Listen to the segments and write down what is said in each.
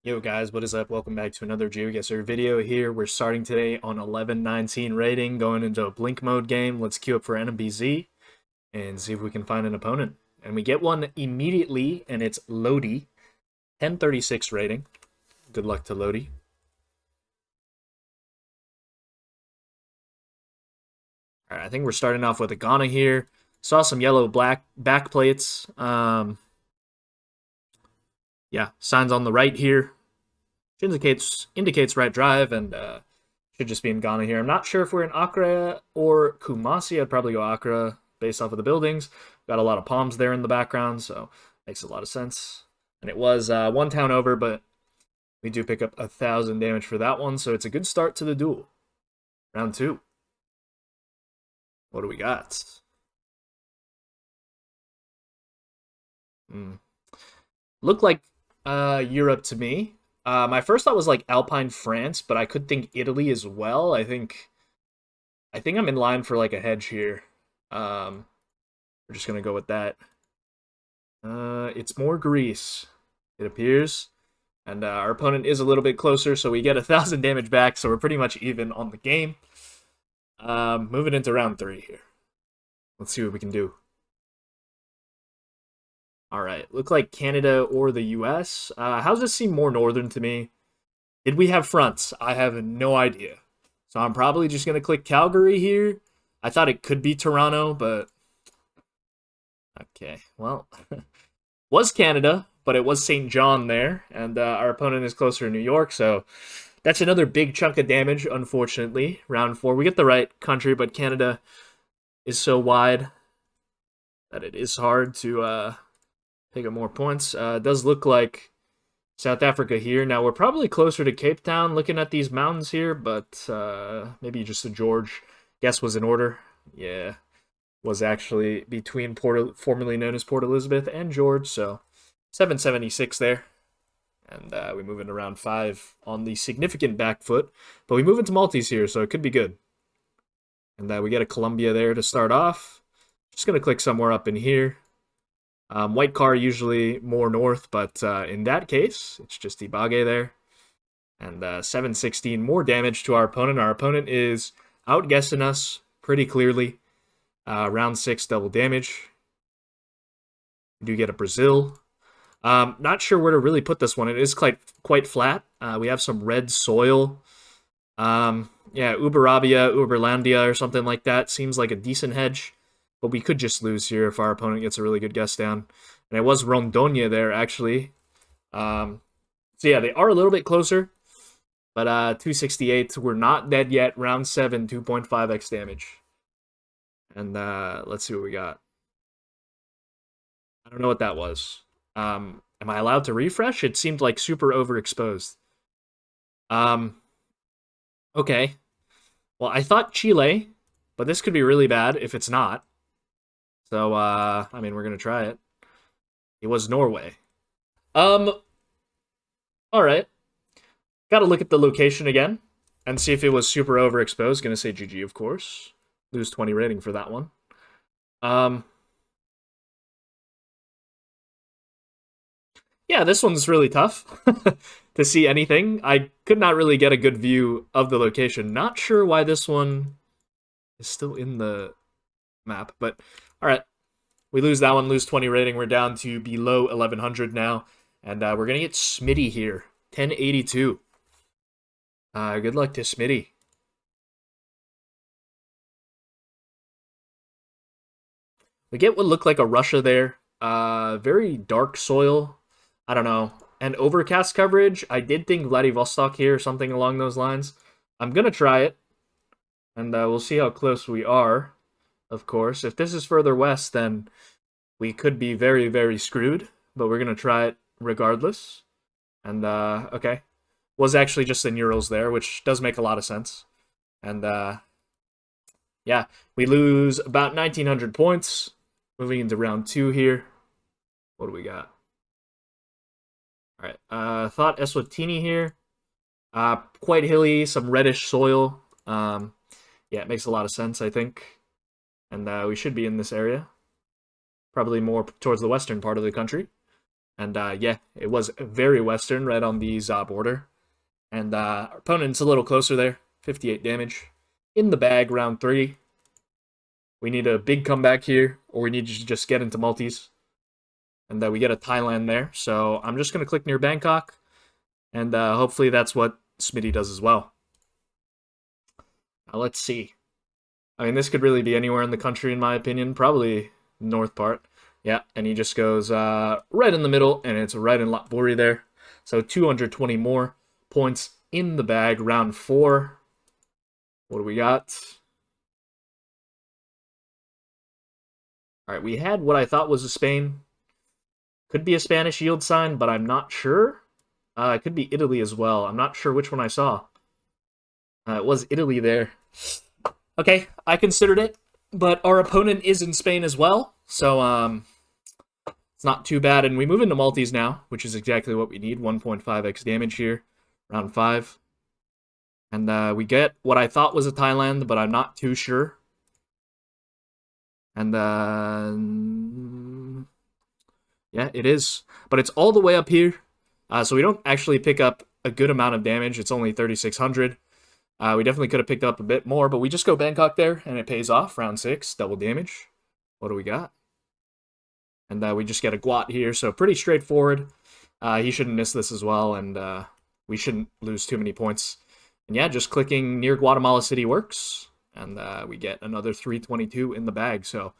Yo guys, what is up? Welcome back to another GeoGuessr video here. We're starting today on 11-19 rating, going into a blink mode game. Let's queue up for NBZ and see if we can find an opponent. And we get one immediately, and it's Lodi, 1036 rating. Good luck to Lodi. Alright, I think we're starting off with a Ghana here. Saw some yellow black back plates. Yeah, signs on the right here. Indicates right drive, and should just be in Ghana here. I'm not sure if we're in Accra or Kumasi. I'd probably go Accra based off of the buildings. Got a lot of palms there in the background, so makes a lot of sense. And it was one town over, but we do pick up 1,000 damage for that one, so it's a good start to the duel. Round 2. What do we got? Looked like Europe to me. My first thought was like Alpine France, but I could think Italy as well. I think I'm in line for like a hedge here. We're just gonna go with that. It's more Greece, it appears, and our opponent is a little bit closer, so we get 1,000 damage back. So we're pretty much even on the game. Moving into round 3 here. Let's see what we can do. All right, look like Canada or the U.S. How's this seem more northern to me? Did we have fronts? I have no idea. So I'm probably just going to click Calgary here. I thought it could be Toronto, but... Okay, well... was Canada, but it was St. John there, and our opponent is closer to New York, so... That's another big chunk of damage, unfortunately. Round 4. We get the right country, but Canada is so wide that it is hard to pick up more points. It does look like South Africa here. Now, we're probably closer to Cape Town looking at these mountains here, but maybe just a George guess was in order. Yeah, was actually between formerly known as Port Elizabeth and George, so 776 there. And we move into round 5 on the significant back foot. But we move into multis here, so it could be good. And we get a Colombia there to start off. Just going to click somewhere up in here. White car usually more north, but in that case, it's just Ibage there. And 716 more damage to our opponent. Our opponent is outguessing us pretty clearly. Round 6 double damage. We do get a Brazil. Not sure where to really put this one. It is quite flat. We have some red soil. Yeah, Uberabia, Uberlandia, or something like that. Seems like a decent hedge. But we could just lose here if our opponent gets a really good guess down. And it was Rondônia there, actually. So yeah, they are a little bit closer. But 268, we're not dead yet. Round 7, 2.5x damage. And let's see what we got. I don't know what that was. Am I allowed to refresh? It seemed like super overexposed. Okay. Well, I thought Chile, but this could be really bad if it's not. So, I mean, we're gonna try it. It was Norway. All right. Gotta look at the location again and see if it was super overexposed. Gonna say GG, of course. Lose 20 rating for that one. Yeah, this one's really tough to see anything. I could not really get a good view of the location. Not sure why this one is still in the map, but all right. We lose that one, lose 20 rating. We're down to below 1,100 now, and we're going to get Smitty here, 1082. Good luck to Smitty. We get what looked like a Russia there. Very dark soil. I don't know. And overcast coverage. I did think Vladivostok here, something along those lines. I'm going to try it. And we'll see how close we are, of course. If this is further west, then we could be very, very screwed. But we're going to try it regardless. And, okay. Was actually just in Urals there, which does make a lot of sense. And, yeah, we lose about 1,900 points. Moving into round 2 here. What do we got? All right, thought Eswatini here. Quite hilly, some reddish soil. Yeah, it makes a lot of sense, I think. And we should be in this area. Probably more towards the western part of the country. And yeah, it was very Western, right on the border. And our opponent's a little closer there, 58 damage. In the bag, round 3. We need a big comeback here, or we need to just get into multis. And we get a Thailand there. So I'm just going to click near Bangkok, and hopefully that's what Smitty does as well. Now let's see. I mean, this could really be anywhere in the country, in my opinion. Probably north part. Yeah, and he just goes right in the middle, and it's right in Lopburi there. So 220 more points in the bag, round 4. What do we got? All right, we had what I thought was a Spain. Could be a Spanish yield sign, but I'm not sure. It could be Italy as well. I'm not sure which one I saw. It was Italy there. Okay, I considered it, but our opponent is in Spain as well, so it's not too bad. And we move into multis now, which is exactly what we need. 1.5x damage here, round 5. And we get what I thought was a Thailand, but I'm not too sure. And yeah, it is. But it's all the way up here, so we don't actually pick up a good amount of damage. It's only 3,600. We definitely could have picked up a bit more, but we just go Bangkok there, and it pays off. Round 6, double damage. What do we got? And we just get a Guat here, so pretty straightforward. He shouldn't miss this as well, and we shouldn't lose too many points. And yeah, just clicking near Guatemala City works, and we get another 322 in the bag. So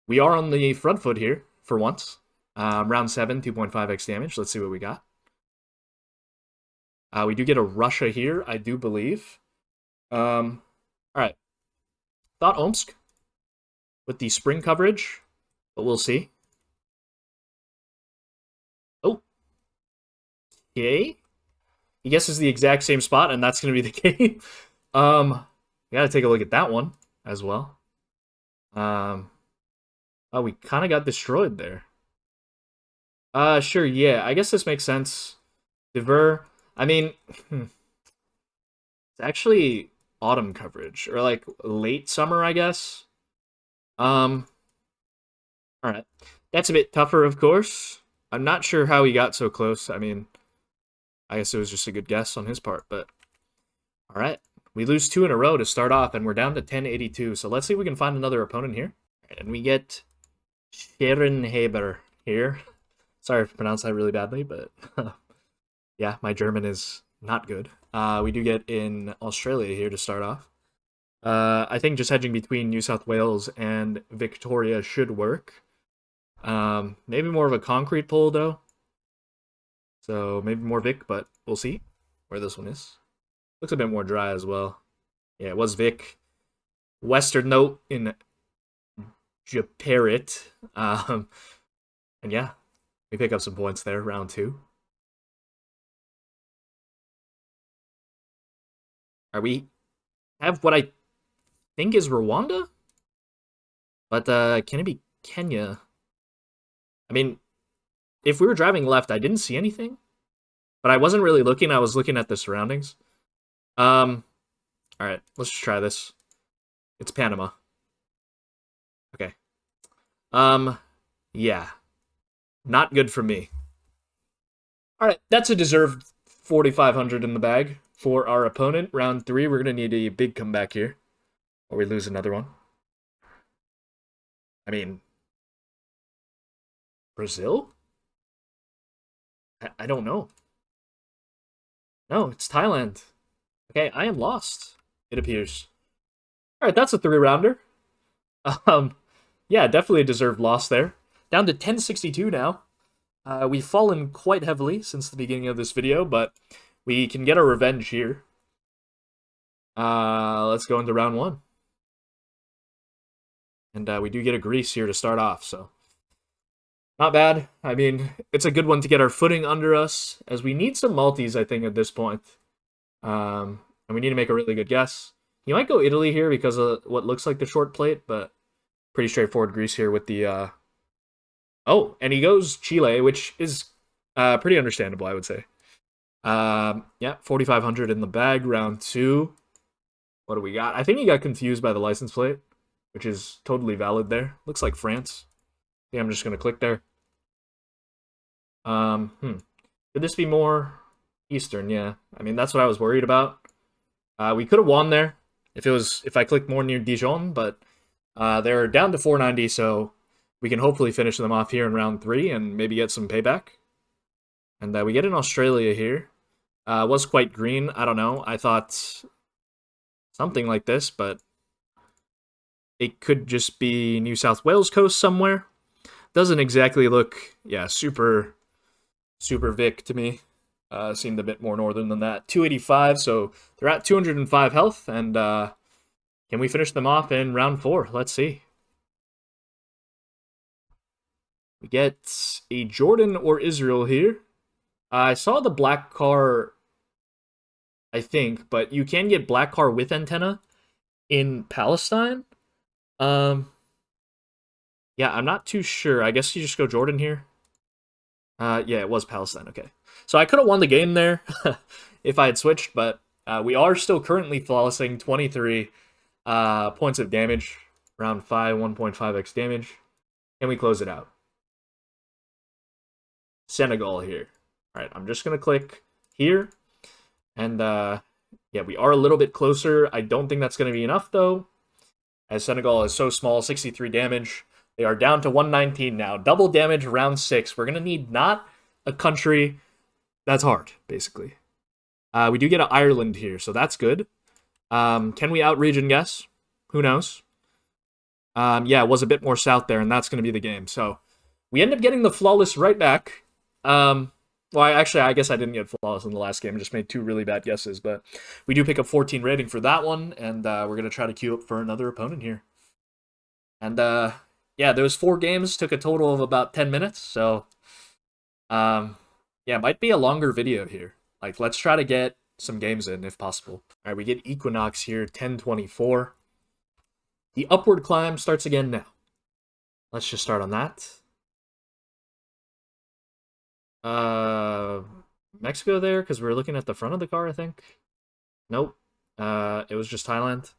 we are on the front foot here for once. Round 7, 2.5x damage. Let's see what we got. We do get a Russia here, I do believe. All right. Thought Omsk with the spring coverage, but we'll see. Oh. Okay. He guesses the exact same spot, and that's going to be the game. We got to take a look at that one as well. Oh, we kind of got destroyed there. Sure, yeah. I guess this makes sense. Dever. I mean, it's actually autumn coverage, or like late summer, I guess. All right. That's a bit tougher, of course. I'm not sure how he got so close. I mean, I guess it was just a good guess on his part, but all right. We lose 2 in a row to start off, and we're down to 1082. So let's see if we can find another opponent here. And we get Scherenhaber here. Sorry if I pronounced that really badly, but yeah, my German is not good. We do get in Australia here to start off. I think just hedging between New South Wales and Victoria should work. Maybe more of a concrete pull, though. So maybe more Vic, but we'll see where this one is. Looks a bit more dry as well. Yeah, it was Vic. Western note in Japarit. And yeah, we pick up some points there, round 2. Are we have what I think is Rwanda? But can it be Kenya? I mean, if we were driving left, I didn't see anything. But I wasn't really looking, I was looking at the surroundings. Alright, let's just try this. It's Panama. Okay. Yeah. Not good for me. Alright, that's a deserved 4,500 in the bag for our opponent. Round 3, we're going to need a big comeback here. Or we lose another one. I mean, Brazil? I don't know. No, it's Thailand. Okay, I am lost, it appears. Alright, that's a 3-rounder. Yeah, definitely a deserved loss there. Down to 1062 now. We've fallen quite heavily since the beginning of this video, but we can get our revenge here. Let's go into round 1. And we do get a Greece here to start off, so not bad. I mean, it's a good one to get our footing under us, as we need some multis, I think, at this point. And we need to make a really good guess. You might go Italy here because of what looks like the short plate, but pretty straightforward Greece here with the... Oh, and he goes Chile, which is pretty understandable, I would say. Yeah, 4,500 in the bag, round 2. What do we got? I think he got confused by the license plate, which is totally valid there. Looks like France. Yeah, I'm just going to click there. Could this be more Eastern? Yeah. I mean, that's what I was worried about. We could have won there if I clicked more near Dijon, but they're down to 490, so we can hopefully finish them off here in round 3 and maybe get some payback. And we get in Australia here. Was quite green. I don't know. I thought something like this, but it could just be New South Wales coast somewhere. Doesn't exactly look, yeah, super Vic to me. Seemed a bit more northern than that. 285, so they're at 205 health, and can we finish them off in round 4? Let's see. We get a Jordan or Israel here. I saw the black car, I think, but you can get black car with antenna in Palestine. Um, yeah, I'm not too sure. I guess you just go Jordan here. Yeah, it was Palestine. Okay, so I could have won the game there if I had switched, but we are still currently flawlessing 23 points of damage, round 5, 1.5x damage. Can we close it out? Senegal here. All right, I'm just gonna click here, and yeah, we are a little bit closer. I don't think that's gonna be enough though, as Senegal is so small, 63 damage. They are down to 119 now. Double damage, round 6. We're gonna need not a country that's hard, basically. We do get an Ireland here, so that's good. Can we out-region guess? Who knows? Yeah, it was a bit more south there, and that's going to be the game. So we end up getting the flawless right back. Well, I guess I didn't get flawless in the last game. I just made 2 really bad guesses, but we do pick up 14 rating for that one, and we're going to try to queue up for another opponent here. And yeah, those 4 games took a total of about 10 minutes, so yeah, it might be a longer video here. Like, let's try to get some games in if possible. All right, we get Equinox here, 1024. The upward climb starts again now. Let's just start on that. Mexico there, because we're looking at the front of the car, I think. Nope. It was just Thailand.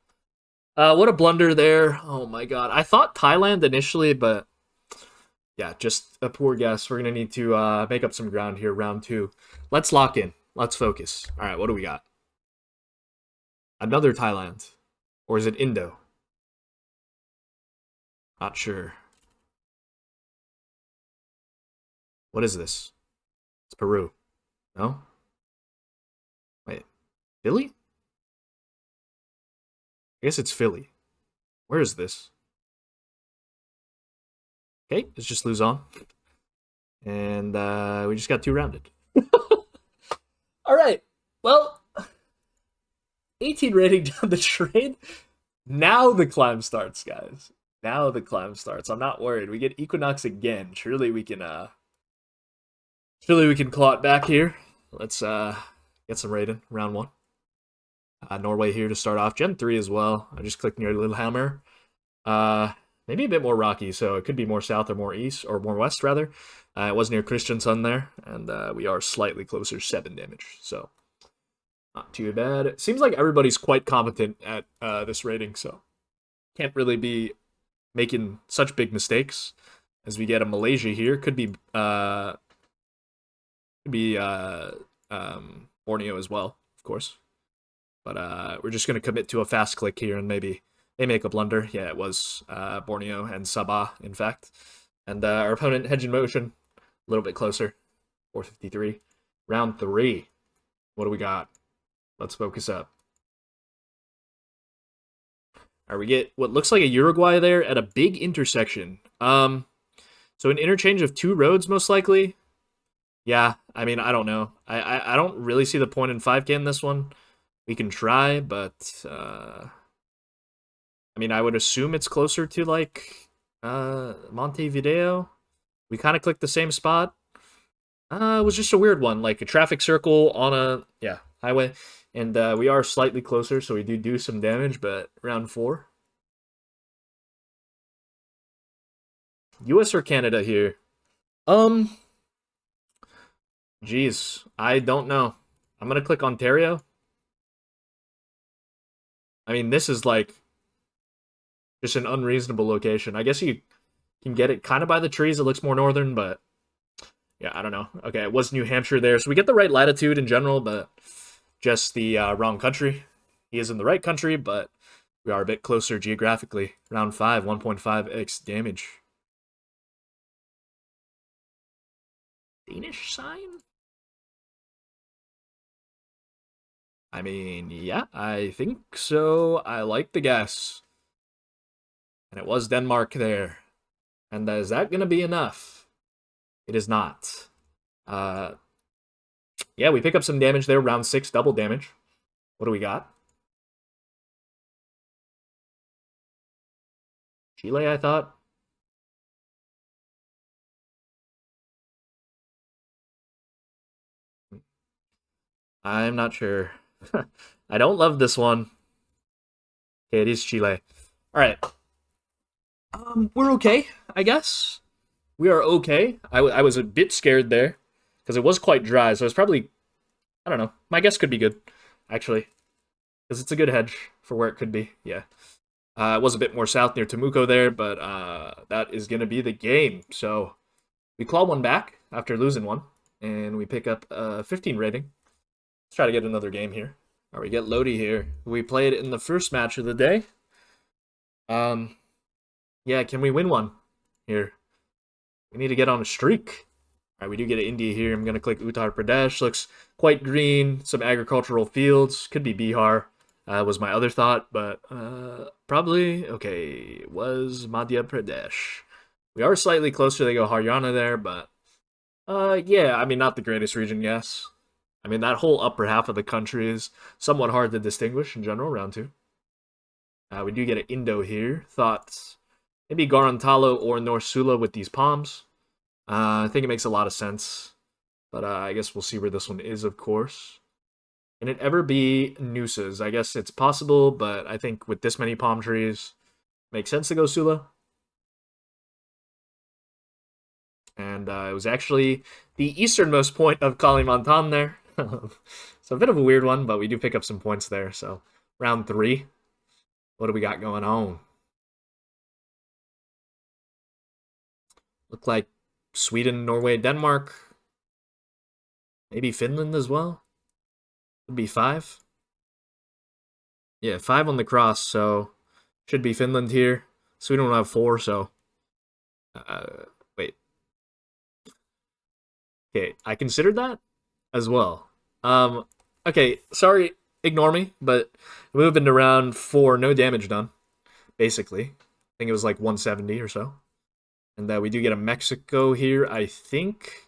What a blunder there. Oh my god. I thought Thailand initially, but yeah, just a poor guess. We're going to need to make up some ground here, round 2. Let's lock in. Let's focus. All right, what do we got? Another Thailand. Or is it Indo? Not sure. What is this? It's Peru. No? Wait. Philly? I guess it's Philly. Where is this? Okay, let's just lose on. And we just got 2 rounded. All right. Well, 18 rating down the train. Now the climb starts, guys. Now the climb starts. I'm not worried. We get Equinox again. Surely we can claw it back here. Let's get some rating. Round 1. Norway here to start off. Gen 3 as well. I just clicked near Lillehammer. Maybe a bit more rocky, so it could be more south or more east, or more west, rather. It was near Kristiansand there, and we are slightly closer, 7 damage, so not too bad. It seems like everybody's quite competent at this rating, so can't really be making such big mistakes. As we get a Malaysia here, could be Borneo as well, of course. But we're just going to commit to a fast click here, and maybe they make a blunder. Yeah, it was Borneo and Sabah, in fact. And our opponent, hedge in motion, a little bit closer, 453. Round 3. What do we got? Let's focus up. All right, we get what looks like a Uruguay there at a big intersection. So an interchange of 2 roads, most likely. Yeah, I mean, I don't know. I don't really see the point in 5K in this one. We can try, but I mean, I would assume it's closer to like Montevideo. We kind of clicked the same spot. It was just a weird one, like a traffic circle on a highway, and we are slightly closer, so we do some damage. But round 4, U.S. or Canada here? Geez, I don't know. I'm gonna click Ontario. I mean, this is like just an unreasonable location. I guess you can get it kind of by the trees. It looks more northern, but Yeah, I don't know. Okay, it was New Hampshire there. So we get the right latitude in general, but just the wrong country. He is in the right country, but we are a bit closer geographically. Round 5, 1.5x damage. Danish sign? I mean, yeah, I think so. I like the guess. And it was Denmark there. And is that going to be enough? It is not. Uh, yeah, we pick up some damage there. Round 6, double damage. What do we got? Chile, I thought. I'm not sure. I don't love this one. Okay, it is Chile. All right. We're okay, I guess. We are okay. I was a bit scared there because it was quite dry, so it's probably, I don't know. My guess could be good, actually, because it's a good hedge for where it could be. Yeah. It was a bit more south near Temuco there, but that is going to be the game. So we claw one back after losing one, and we pick up a 15 rating. Let's try to get another game here. All right, we get Lodi here. We played in the first match of the day. Um, yeah, can we win one here? We need to get on a streak. All right, we do get an India here. I'm going to click Uttar Pradesh. Looks quite green. Some agricultural fields. Could be Bihar. Was my other thought, but probably, okay, it was Madhya Pradesh. We are slightly closer. They go Haryana there, but yeah, I mean, not the greatest region, yes. I mean, that whole upper half of the country is somewhat hard to distinguish in general, round 2. We do get an Indo here. Thoughts? Maybe Gorontalo or North Sula with these palms. I think it makes a lot of sense. But I guess we'll see where this one is, of course. Can it ever be Noosa's? I guess it's possible, but I think with this many palm trees, makes sense to go Sula. And it was actually the easternmost point of Kalimantan there. So a bit of a weird one, but we do pick up some points there. So round 3. What do we got going on? Look like Sweden, Norway, Denmark. Maybe Finland as well. Would be 5. Yeah, 5 on the cross, so should be Finland here. Sweden will have 4, so wait. Okay, I considered that as well. Okay, sorry, ignore me, but moving to round 4, no damage done, basically. I think it was like 170 or so. And we do get a Mexico here, I think.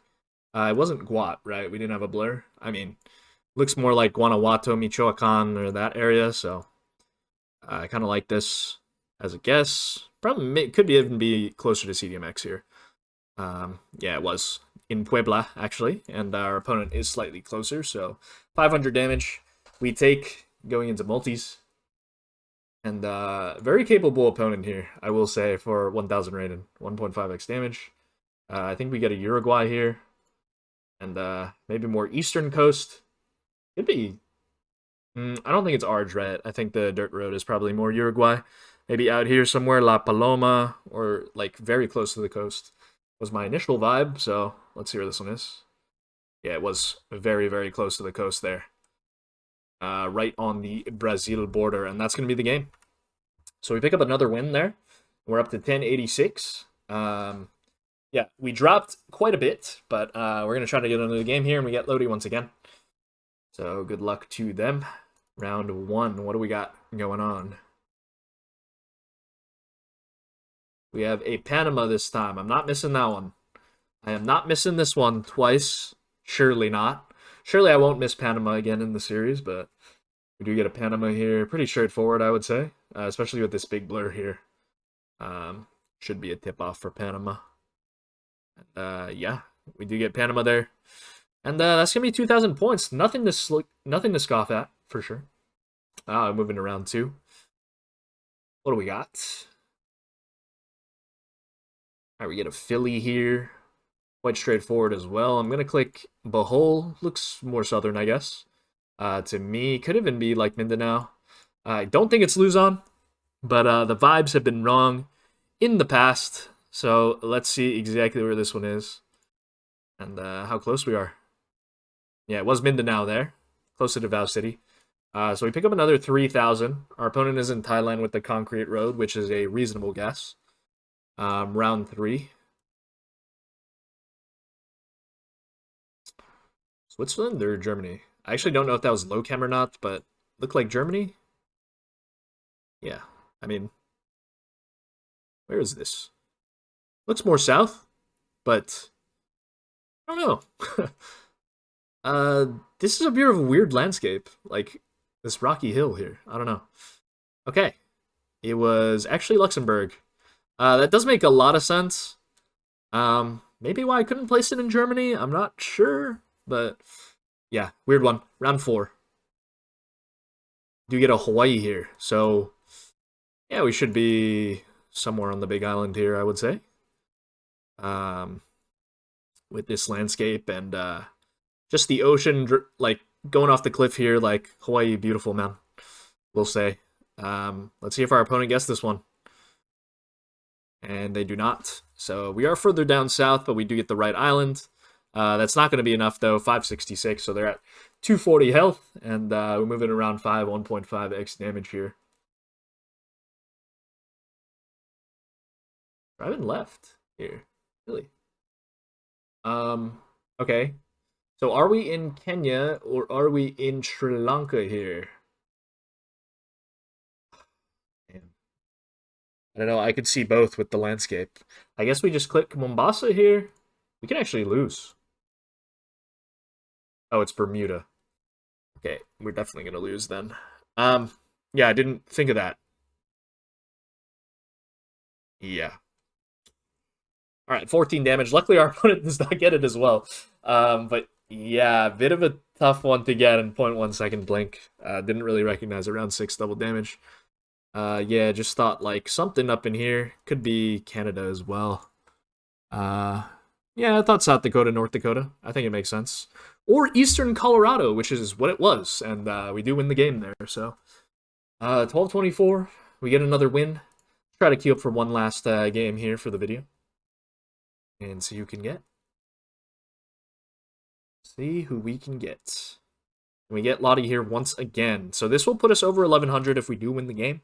It wasn't Guat, right? We didn't have a blur. I mean, looks more like Guanajuato, Michoacan, or that area, so I kind of like this as a guess. Probably could be even be closer to CDMX here. Yeah, it was in Puebla, actually, and our opponent is slightly closer, so 500 damage we take going into multis. And very capable opponent here, I will say, for 1,000 rated. 1.5x damage. I think we get a Uruguay here. And maybe more eastern coast. Could be... I don't think it's Arge, right? I think the dirt road is probably more Uruguay. Maybe out here somewhere, La Paloma, or like very close to the coast. Was my initial vibe, so let's see where this one is. Yeah, it was very, very close to the coast there. Right on the Brazil border, and that's going to be the game. So we pick up another win there. We're up to 1086. Yeah, we dropped quite a bit, but we're going to try to get another game here, and we get Lodi once again. So good luck to them. Round 1, what do we got going on? We have a Panama this time. I'm not missing that one. I am not missing this one twice. Surely not. Surely I won't miss Panama again in the series, but we do get a Panama here. Pretty straightforward, I would say, especially with this big blur here. Should be a tip-off for Panama. Yeah, we do get Panama there. And that's going to be 2,000 points. Nothing to scoff at, for sure. Moving to round 2. What do we got? All right, we get a Philly here. Quite straightforward as well. I'm going to click Bohol. Looks more southern, I guess. To me, could even be like Mindanao. I don't think it's Luzon, but the vibes have been wrong in the past. So let's see exactly where this one is. and how close we are. Yeah, it was Mindanao there, close to Davao City. So we pick up another 3,000. Our opponent is in Thailand with the concrete road, which is a reasonable guess. Round 3. Switzerland or Germany? I actually don't know if that was low chem or not, but looked like Germany. Yeah, I mean, where is this? Looks more south, but I don't know. uh, this is a bit of a weird landscape, like this rocky hill here. I don't know. Okay, it was actually Luxembourg. That does make a lot of sense. Maybe why I couldn't place it in Germany, I'm not sure, but yeah, weird one. Round 4. Do get a Hawaii here, so yeah, we should be somewhere on the Big Island here, I would say. Um, with this landscape and just the ocean, like going off the cliff here, like Hawaii, beautiful man. We'll say. Let's see if our opponent gets this one. And they do not. So we are further down south, but we do get the right island. That's not going to be enough, though. 566, so they're at 240 health, and we're moving around 1.5x damage here. Driving left here. Really? Okay. So are we in Kenya, or are we in Sri Lanka here? Man. I don't know. I could see both with the landscape. I guess we just click Mombasa here. We can actually lose. Oh, it's Bermuda. Okay, we're definitely gonna lose then. Um, yeah, I didn't think of that. Yeah. All right, 14 damage. Luckily, our opponent does not get it as well. But yeah, a bit of a tough one to get in 0.1 second blink. Didn't really recognize around 6 double damage. Yeah, just thought like something up in here. Could be Canada as well. Uh, yeah, I thought South Dakota, North Dakota. I think it makes sense. Or Eastern Colorado, which is what it was, and we do win the game there. So, 12-24, we get another win. Try to queue up for one last game here for the video, and see who can get. See who we can get. And we get Lottie here once again. So this will put us over 1,100 if we do win the game.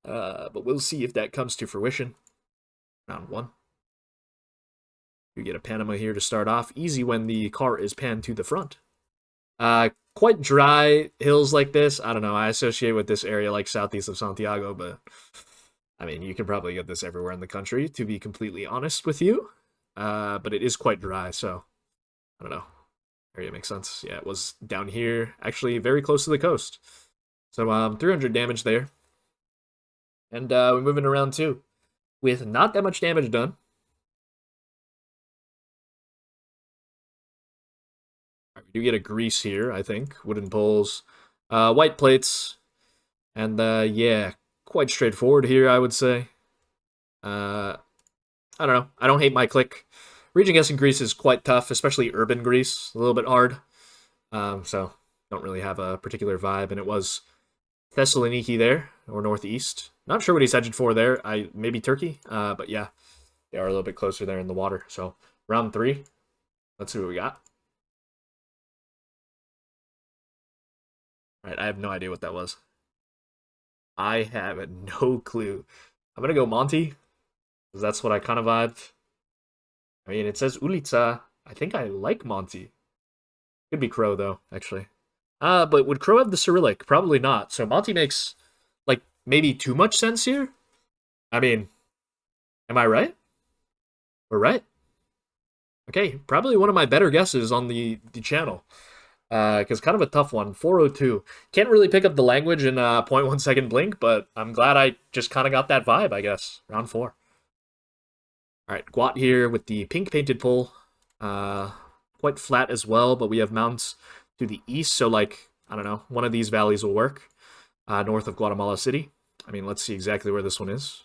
But we'll see if that comes to fruition. Round 1. You get a Panama here to start off. Easy when the car is panned to the front. Quite dry hills like this. I don't know. I associate with this area like southeast of Santiago, but I mean, you can probably get this everywhere in the country, to be completely honest with you. But it is quite dry, so I don't know. Area makes sense. Yeah, it was down here, actually very close to the coast. So 300 damage there. And we're moving around too, with not that much damage done. Right, we do get a grease here, I think. Wooden poles, white plates, and yeah, quite straightforward here, I would say. I don't know. I don't hate my click. Region guessing Greece is quite tough, especially urban Greece. A little bit hard. So don't really have a particular vibe. And it was Thessaloniki there, or northeast. Not sure what he's hedged for there. Maybe Turkey. But yeah, they are a little bit closer there in the water. So round 3. Let's see what we got. All right, I have no idea what that was. I have no clue. I'm gonna go Monty, because that's what I kind of vibed. I mean, it says Ulica. I think I like Monty. Could be Crow, though, actually. But would Crow have the Cyrillic? Probably not. So Monty makes, like, maybe too much sense here? I mean, am I right? We're right. Okay, probably one of my better guesses on the channel. Because kind of a tough one. 402. Can't really pick up the language in 0.1 second blink, but I'm glad I just kind of got that vibe, I guess. Round 4. All right, Guat here with the pink painted pole. Quite flat as well, but we have mountains to the east, so like, I don't know, one of these valleys will work. North of Guatemala City. I mean, let's see exactly where this one is.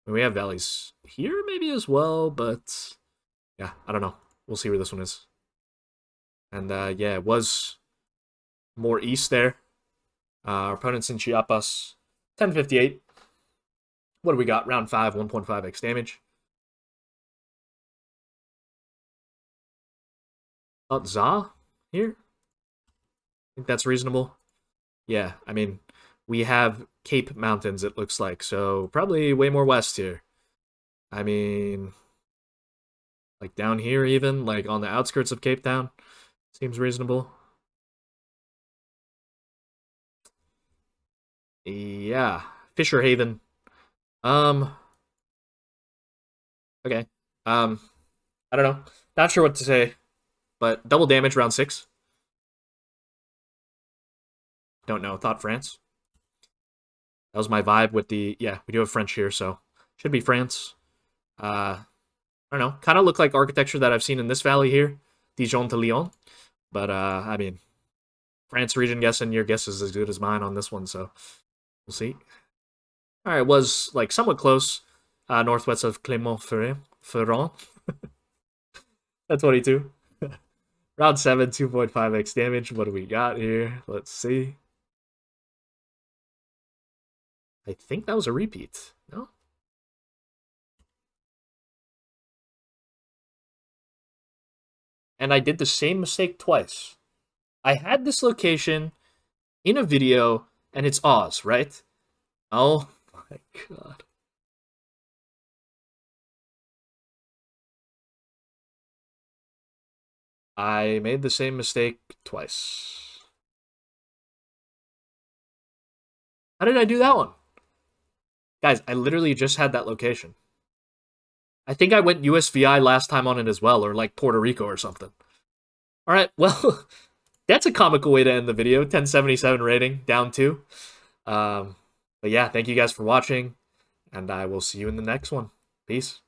I mean, we have valleys here maybe as well, but yeah, I don't know. We'll see where this one is. And yeah, it was more east there. Our opponent's in Chiapas. 1058. What do we got? Round 5, 1.5x damage. About Za here? I think that's reasonable. Yeah, I mean, we have Cape Mountains, it looks like, so probably way more west here. I mean, like down here even, like on the outskirts of Cape Town, seems reasonable. Yeah, Fisher Haven. Um, okay. Um, I don't know. Not sure what to say, but double damage round 6. Don't know. Thought France. That was my vibe with the yeah. We do have French here, so should be France. I don't know. Kind of look like architecture that I've seen in this valley here, Dijon to Lyon. But I mean, France region guessing. Your guess is as good as mine on this one, so we'll see. All right, was like somewhat close. Northwest of Clermont-Ferrand. Ferrand. That's 22. Round 7, 2.5x damage. What do we got here? Let's see. I think that was a repeat. No? And I did the same mistake twice. I had this location in a video, and it's Oz, right? Oh my god. I made the same mistake twice. How did I do that one? Guys, I literally just had that location. I think I went USVI last time on it as well, or like Puerto Rico or something. All right, well, that's a comical way to end the video. 1077 rating, down 2. But yeah, thank you guys for watching, and I will see you in the next one. Peace.